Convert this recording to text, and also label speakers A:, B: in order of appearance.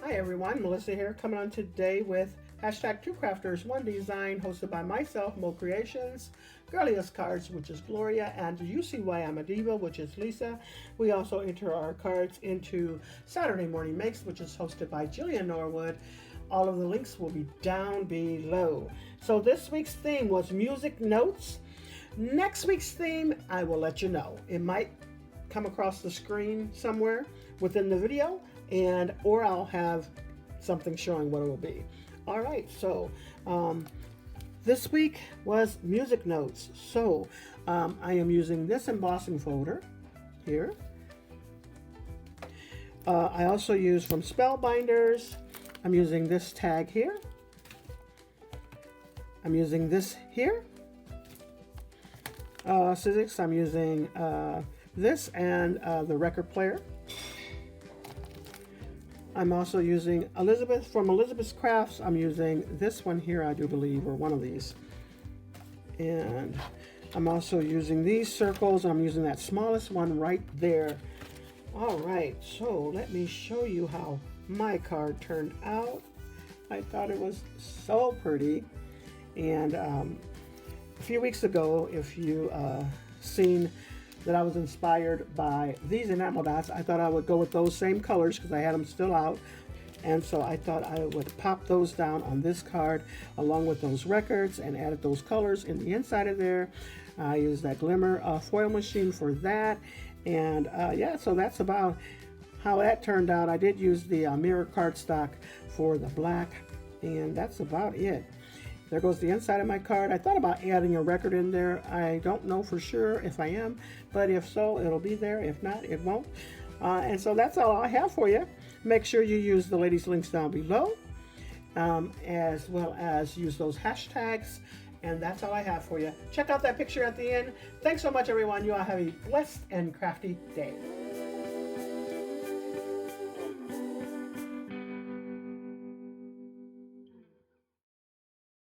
A: Hi everyone, Melissa here, coming on today with hashtag Two Crafters, One Design, hosted by myself, Mo Creations, Girliest Cards, which is Gloria, and You See Why I'm a Diva, which is Lisa. We also enter our cards into Saturday Morning Makes, which is hosted by Jillian Norwood. All of the links will be down below. So this week's theme was music notes. Next week's theme, I will let you know. It might come across the screen somewhere within the video, and or I'll have something showing what it will be. All right, so this week was music notes. So I am using this embossing folder here. I also use from Spellbinders. I'm using this tag here. I'm using this here. Sizzix, I'm using this and the record player. I'm also using Elizabeth from Elizabeth's Crafts. I'm using this one here, I do believe, or one of these. And I'm also using these circles. I'm using that smallest one right there. All right, so let me show you how my card turned out. I thought it was so pretty. And a few weeks ago, if you seen that I was inspired by these enamel dots, I thought I would go with those same colors because I had them still out. And so I thought I would pop those down on this card along with those records and added those colors in the inside of there. I used that glimmer foil machine for that. And yeah, so that's about how that turned out. I did use the mirror cardstock for the black, and that's about it. There goes the inside of my card. I thought about adding a record in there. I don't know for sure if I am, but if so, it'll be there. If not, it won't. And so that's all I have for you. Make sure you use the ladies' links down below, as well as use those hashtags. And that's all I have for you. Check out that picture at the end. Thanks so much, everyone. You all have a blessed and crafty day.